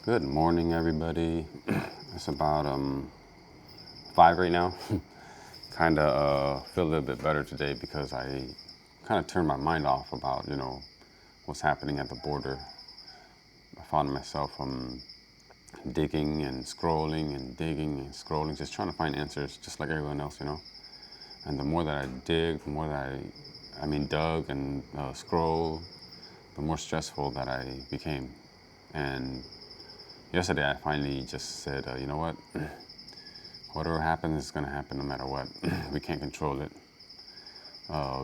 Good morning, everybody. It's about 5 right now. Kind of feel a little bit better today because I kind of turned my mind off about what's happening at the border. I found myself digging and scrolling and digging and scrolling, just trying to find answers, just like everyone else. And the more that I dig, the more that I dug and scroll, the more stressful that I became. And yesterday, I finally just said, you know what? Whatever happens is going to happen no matter what. We can't control it.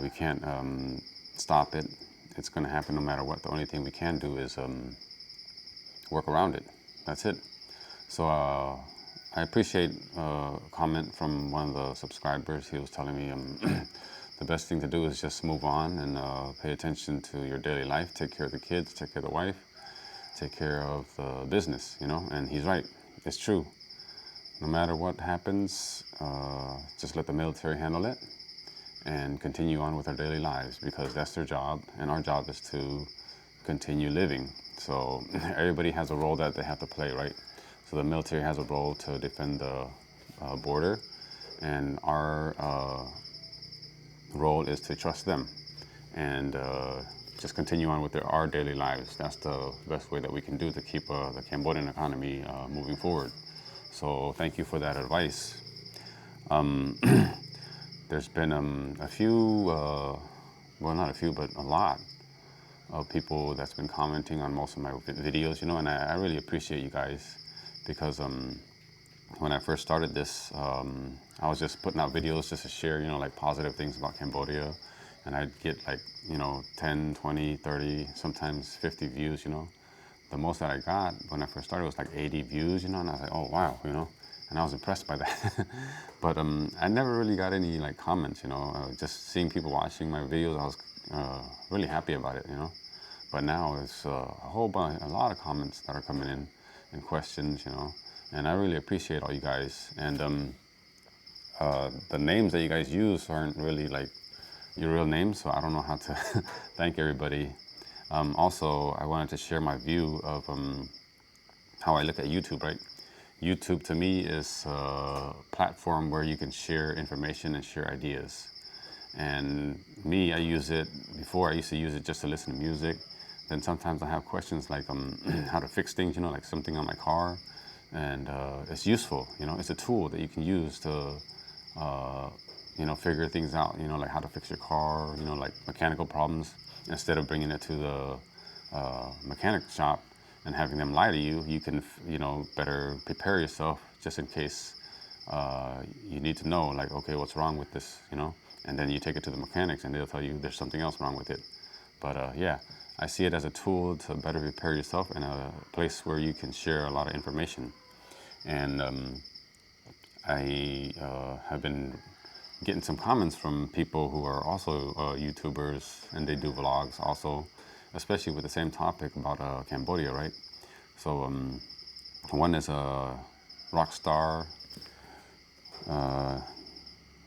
We can't stop it. It's going to happen no matter what. The only thing we can do is work around it. That's it. So I appreciate a comment from one of the subscribers. He was telling me the best thing to do is just move on and pay attention to your daily life. Take care of the kids, take care of the wife, take care of the business, And he's right. It's true. No matter what happens, just let the military handle it and continue on with our daily lives because that's their job, and our job is to continue living. So everybody has a role that they have to play, right? So the military has a role to defend the border, and our role is to trust them and just continue on with our daily lives. That's the best way that we can do to keep the Cambodian economy moving forward. So thank you for that advice. There's been a few, well, not a few, but a lot of people that's been commenting on most of my videos, and I really appreciate you guys because when I first started this, I was just putting out videos just to share, like positive things about Cambodia, and I'd get like, 10, 20, 30, sometimes 50 views, The most that I got when I first started was like 80 views, and I was like, oh, wow, and I was impressed by that. But I never really got any like comments, just seeing people watching my videos, I was really happy about it, But now it's a lot of comments that are coming in and questions, and I really appreciate all you guys. And the names that you guys use aren't really like your real names, so I don't know how to thank everybody. Also, I wanted to share my view of how I look at YouTube, right? YouTube to me is a platform where you can share information and share ideas. And me, I use it, before I used to use it just to listen to music. Then sometimes I have questions like how to fix things, like something on my car. And it's useful, it's a tool that you can use to, figure things out, like how to fix your car, like mechanical problems. Instead of bringing it to the mechanic shop and having them lie to you, you can, better prepare yourself just in case you need to know, like, okay, what's wrong with this, And then you take it to the mechanics and they'll tell you there's something else wrong with it. But yeah, I see it as a tool to better prepare yourself and a place where you can share a lot of information. And I have been getting some comments from people who are also YouTubers, and they do vlogs also, especially with the same topic about Cambodia, right? So one is a rock star,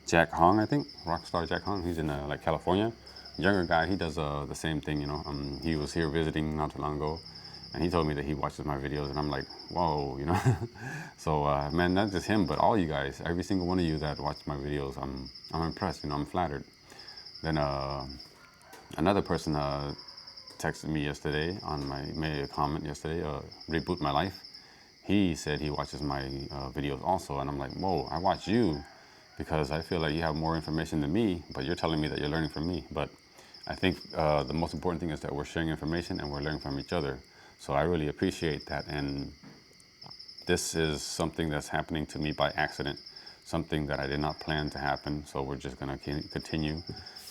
Jack Hong, I think. Rockstar Jack Hong. He's in like California. Younger guy. He does the same thing. He was here visiting not too long ago, and he told me that he watches my videos, and I'm like, whoa, So man, not just him, but all you guys, every single one of you that watch my videos, I'm impressed. I'm flattered. Then another person texted me yesterday made a comment yesterday. Reboot my life. He said he watches my videos also, and I'm like, whoa, I watch you because I feel like you have more information than me, but you're telling me that you're learning from me. But I think the most important thing is that we're sharing information and we're learning from each other. So I really appreciate that, and this is something that's happening to me by accident, something that I did not plan to happen. So we're just gonna continue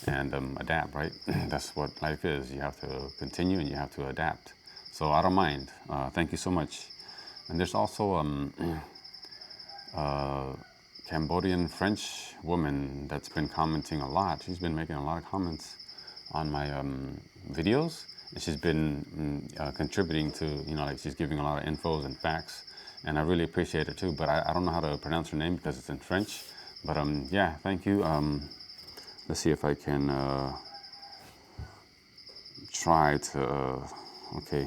and adapt, right? That's what life is. You have to continue and you have to adapt. So I don't mind. Thank you so much. And there's also Cambodian French woman that's been commenting a lot. She's been making a lot of comments on my videos, and she's been contributing to, like she's giving a lot of infos and facts, and I really appreciate it too. But I don't know how to pronounce her name because it's in French. But yeah, thank you. Let's see if I can try to, okay,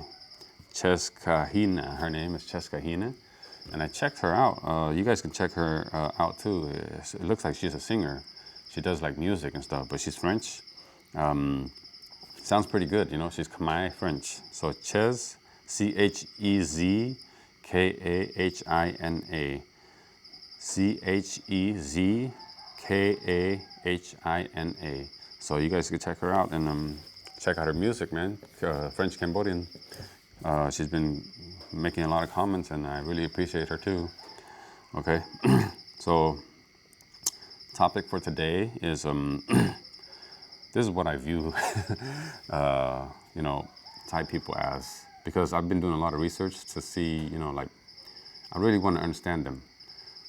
Cheskahina. Her name is Cheskahina. And I checked her out. You guys can check her out too. It looks like she's a singer. She does like music and stuff, but she's French. Sounds pretty good, you know. She's Khmer French. So Chez, Chezkahina. Chezkahina. So you guys can check her out and check out her music, man. French Cambodian. She's been making a lot of comments, and I really appreciate her too. Okay, so topic for today is this is what I view, you know, Thai people as, because I've been doing a lot of research to see, you know, like I really want to understand them.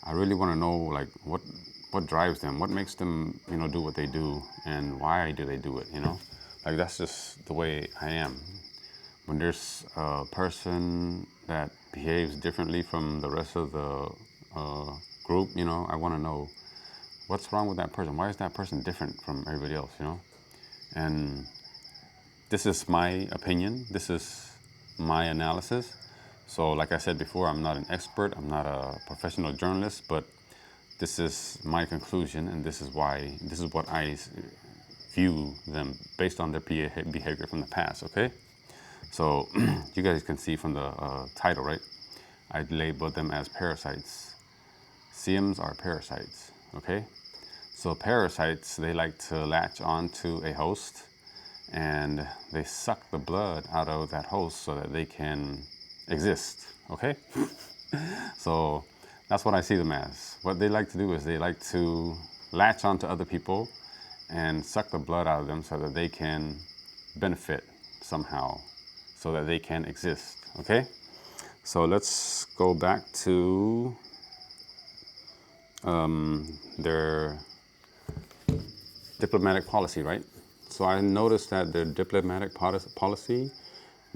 I really want to know like what drives them, what makes them, you know, do what they do, and why do they do it, you know? Like that's just the way I am. When there's a person that behaves differently from the rest of the group, you know, I want to know what's wrong with that person. Why is that person different from everybody else, you know? And this is my opinion. This is my analysis. So like I said before, I'm not an expert. I'm not a professional journalist, but this is my conclusion, and this is what I view them based on their behavior from the past, okay? So you guys can see from the title, right? I labeled them as parasites. Siams are parasites, okay? So parasites, they like to latch onto a host and they suck the blood out of that host so that they can exist, okay? So that's what I see them as. What they like to do is they like to latch onto other people and suck the blood out of them so that they can benefit somehow, so that they can exist, okay? So let's go back to their diplomatic policy, right? So I noticed that their diplomatic policy,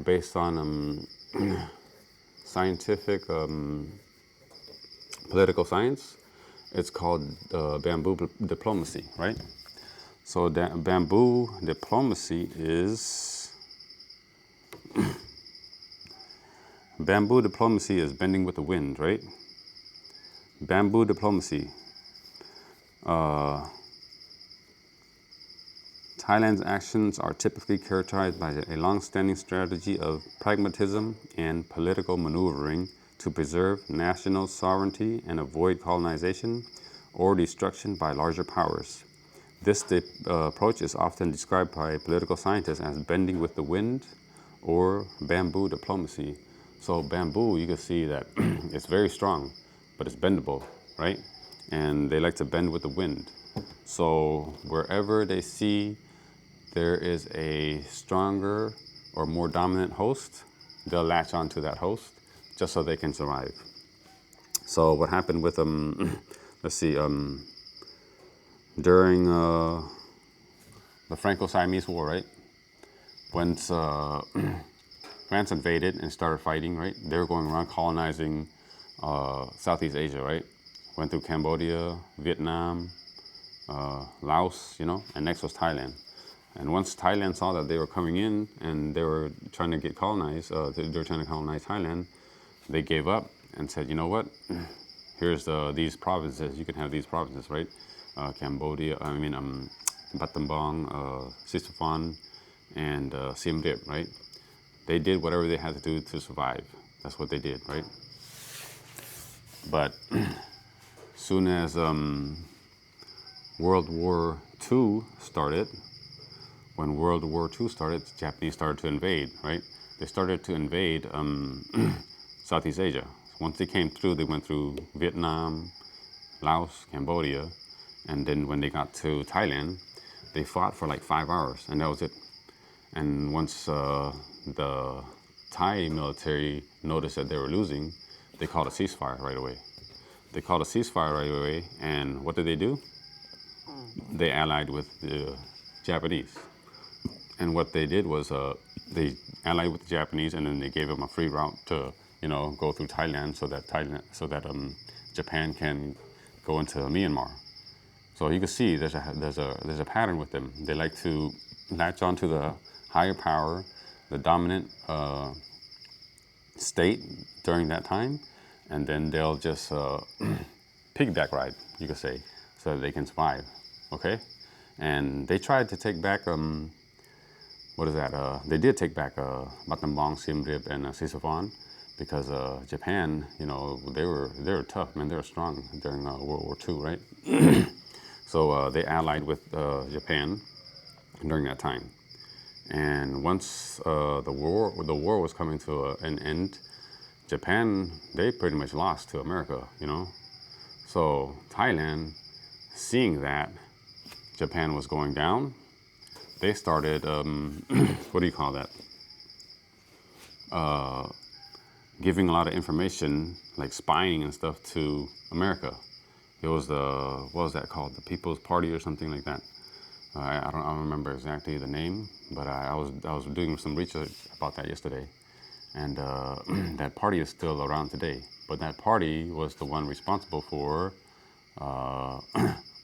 based on scientific political science, it's called bamboo diplomacy, right? So bamboo diplomacy is bending with the wind, right? Bamboo diplomacy. Thailand's actions are typically characterized by a long-standing strategy of pragmatism and political maneuvering to preserve national sovereignty and avoid colonization or destruction by larger powers. This approach is often described by political scientists as bending with the wind or bamboo diplomacy. So bamboo, you can see that it's very strong, but it's bendable, right? And they like to bend with the wind. So wherever they see there is a stronger or more dominant host, they'll latch onto that host just so they can survive. So what happened with let's see, during the Franco-Siamese War, right? When France invaded and started fighting, right? They were going around colonizing Southeast Asia, right? Went through Cambodia, Vietnam, Laos, you know, and next was Thailand. And once Thailand saw that they were coming in and they were trying to get colonized, they were trying to colonize Thailand, they gave up and said, you know what, here's these provinces, you can have these provinces, right? Cambodia, Battambang, Sistraphan, and Siem Reap, right? They did whatever they had to do to survive. That's what they did, right? But soon as World War II started, when World War II started, the Japanese started to invade, right? They started to invade Southeast Asia. Once they came through, they went through Vietnam, Laos, Cambodia, and then when they got to Thailand, they fought for like 5 hours, and that was it. And once the Thai military noticed that they were losing, they called a ceasefire right away. And what did they do? They allied with the Japanese. And what they did was they allied with the Japanese, and then they gave them a free route to, you know, go through Thailand so that Japan can go into Myanmar. So you can see there's a pattern with them. They like to latch onto the higher power, the dominant state during that time, and then they'll just piggyback ride, you could say, so that they can survive. Okay, and they tried to take back what is that? They did take back Battambang, Siem Reap, and Sisophon, because Japan, they were tough, man. They were strong during World War II, right? So they allied with Japan during that time. And once the war was coming to an end, Japan, they pretty much lost to America. So Thailand, seeing that Japan was going down, they started what do you call that? Giving a lot of information, like spying and stuff, to America. It was what was that called? The People's Party or something like that. I don't remember exactly the name, but I was doing some research about that yesterday, and that party is still around today. But that party was the one responsible for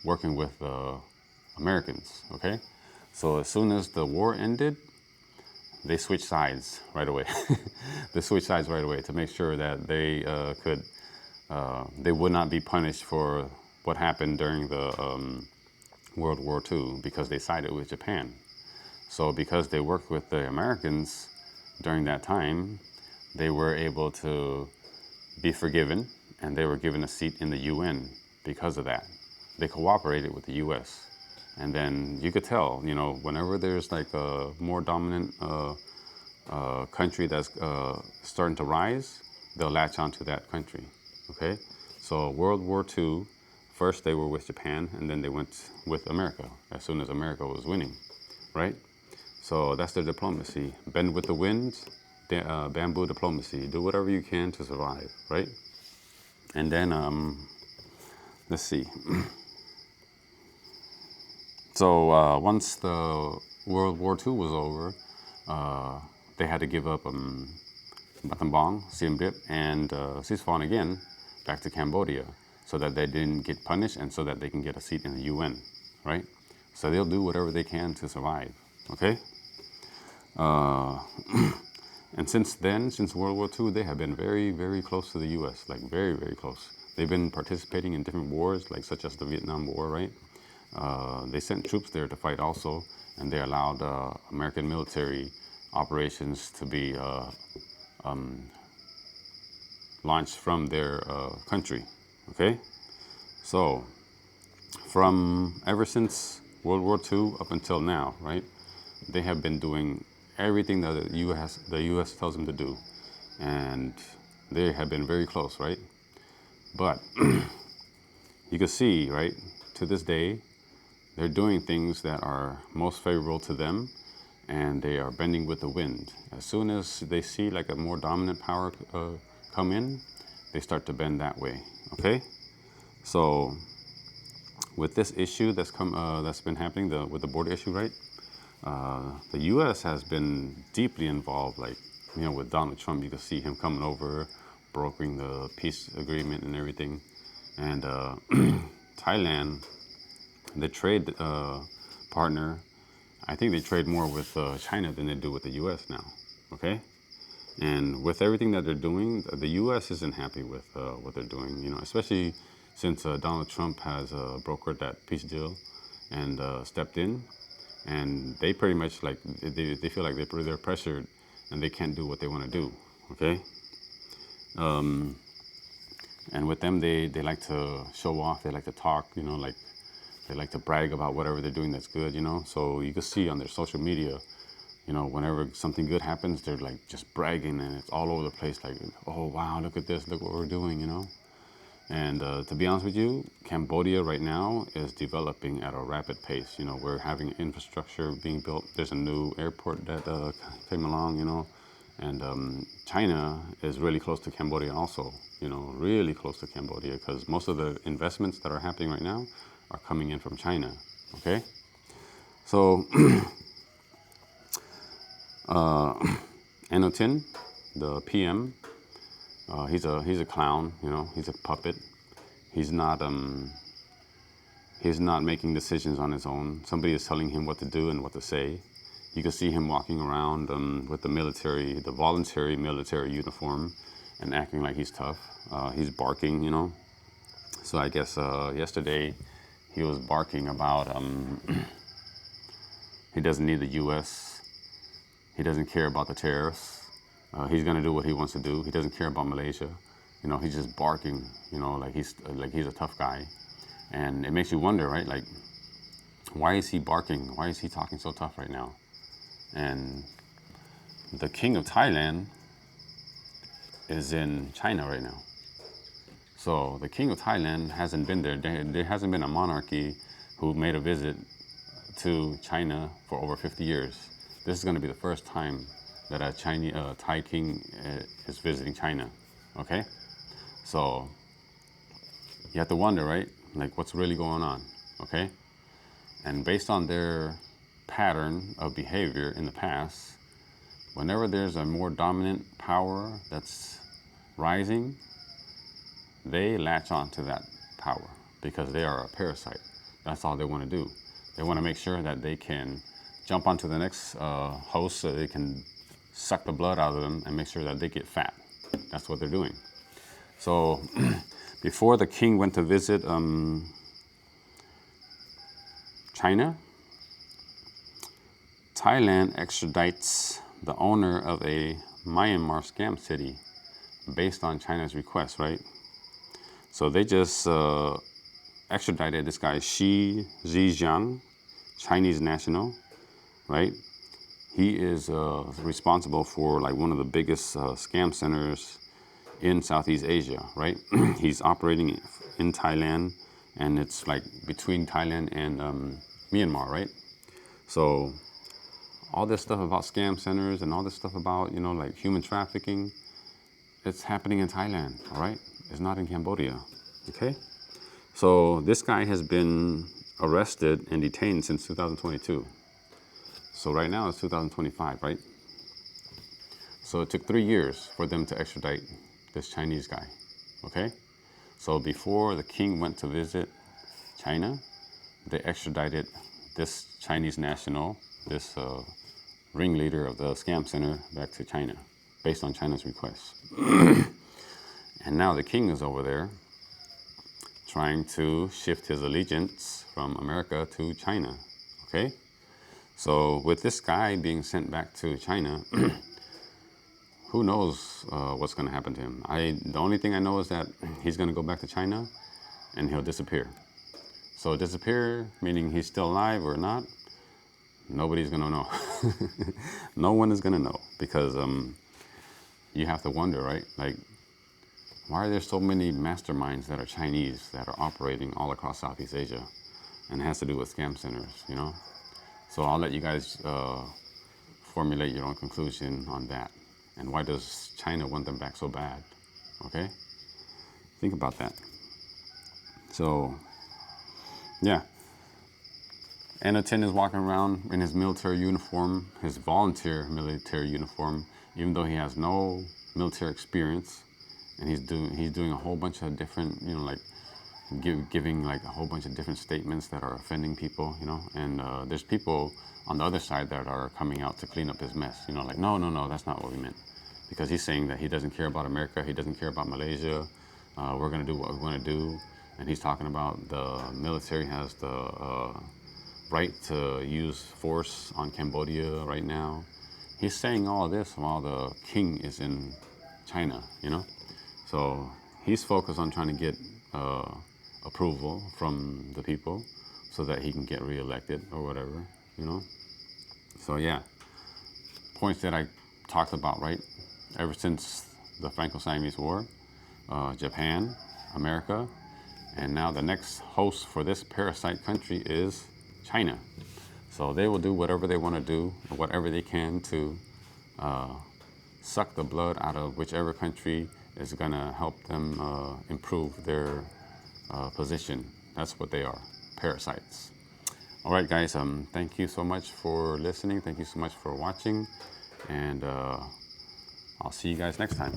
working with Americans. Okay, so as soon as the war ended, they switched sides right away. They switched sides right away to make sure that they would not be punished for what happened during the World War II, because they sided with Japan. So because they worked with the Americans during that time, they were able to be forgiven, and they were given a seat in the UN because of that. They cooperated with the US. And then you could tell, whenever there's like a more dominant country that's starting to rise, they'll latch onto that country. Okay? So World War II, first they were with Japan, and then they went with America as soon as America was winning, right? So that's their diplomacy. Bend with the wind, bamboo diplomacy. Do whatever you can to survive, right? And then, let's see. So once the World War II was over, they had to give up Battambang, Siem Reap, and Sisophon again back to Cambodia, so that they didn't get punished and so that they can get a seat in the UN, right? So they'll do whatever they can to survive, okay? And since then, since World War II, they have been very, very close to the U.S., like very, very close. They've been participating in different wars, like such as the Vietnam War, right? They sent troops there to fight also, and they allowed American military operations to be launched from their country, okay? So, from ever since World War II up until now, right, they have been doing everything that the U.S. tells them to do, and they have been very close, right? But you can see, right, to this day, they're doing things that are most favorable to them, and they are bending with the wind. As soon as they see like a more dominant power come in, they start to bend that way, okay? So with this issue that's been happening, with the border issue, right? The U.S. has been deeply involved, like, with Donald Trump. You can see him coming over, brokering the peace agreement and everything. And Thailand, the trade partner, I think they trade more with China than they do with the U.S. now, okay? And with everything that they're doing, the U.S. isn't happy with what they're doing, especially since Donald Trump has brokered that peace deal and stepped in. And they pretty much, like, they feel like they're pressured and they can't do what they want to do, okay? And with them, they like to show off, they like to talk, like they like to brag about whatever they're doing that's good, So you can see on their social media, whenever something good happens, they're like just bragging, and it's all over the place, like, oh wow, look at this, look what we're doing, And to be honest with you, Cambodia right now is developing at a rapid pace. We're having infrastructure being built. There's a new airport that came along, and China is really close to Cambodia also, really close to Cambodia, because most of the investments that are happening right now are coming in from China, okay? So, Anotin, the PM, he's a clown, he's a puppet. He's not making decisions on his own. Somebody is telling him what to do and what to say. You can see him walking around with the voluntary military uniform, and acting like he's tough. He's barking, you know. So I guess yesterday he was barking about he doesn't need the U.S. He doesn't care about the tariffs. He's gonna do what he wants to do. He doesn't care about Malaysia. You know, he's just barking. You know, like he's a tough guy, and it makes you wonder, right? Like, why is he barking? Why is he talking so tough right now? And the king of Thailand is in China right now. So the king of Thailand hasn't been there. There hasn't been a monarchy who made a visit to China for over 50 years. This is going to be the first time that a Thai king is visiting China. Okay? So you have to wonder, right? Like, what's really going on? Okay? And based on their pattern of behavior in the past, whenever there's a more dominant power that's rising, they latch on to that power because they are a parasite. That's all they want to do. They want to make sure that they can jump onto the next host so they can suck the blood out of them and make sure that they get fat. That's what they're doing. So before the king went to visit China, Thailand extradites the owner of a Myanmar scam city based on China's request, right? So they just extradited this guy, Shi Zhejiang, Chinese national, right? He is responsible for like one of the biggest scam centers in Southeast Asia, right? He's operating in Thailand, and it's like between Thailand and Myanmar, right? So all this stuff about scam centers and all this stuff about, you know, like human trafficking, it's happening in Thailand, all right? It's not in Cambodia, okay? So this guy has been arrested and detained since 2022. So right now it's 2025, right? So it took 3 years for them to extradite this Chinese guy, okay? So before the king went to visit China, they extradited this Chinese national, this ringleader of the scam center, back to China, based on China's request. And now the king is over there trying to shift his allegiance from America to China, okay? So with this guy being sent back to China, who knows what's going to happen to him? The only thing I know is that he's going to go back to China and he'll disappear. So disappear, meaning he's still alive or not, nobody's going to know. No one is going to know, because you have to wonder, right? Like, why are there so many masterminds that are Chinese that are operating all across Southeast Asia? And it has to do with scam centers, you know? So I'll let you guys formulate your own conclusion on that. And why does China want them back so bad? Okay? Think about that. So, yeah. Anatin is walking around in his military uniform, his volunteer military uniform, even though he has no military experience. And he's doing a whole bunch of different, you know, like giving like a whole bunch of different statements that are offending people, you know. And there's people on the other side that are coming out to clean up his mess, you know, like, no, that's not what we meant. Because he's saying that he doesn't care about America, he doesn't care about Malaysia, we're going to do what we want to do. And he's talking about the military has the right to use force on Cambodia right now. He's saying all of this while the king is in China, you know. So he's focused on trying to get approval from the people so that he can get reelected or whatever, you know. So yeah, points that I talked about, right? Ever since the Franco-Siamese War, Japan, America, and now the next host for this parasite country is China. So they will do whatever they want to do, or whatever they can to suck the blood out of whichever country is going to help them improve their position. That's what they are, parasites. All right, guys, thank you so much for listening. Thank you so much for watching. And I'll see you guys next time.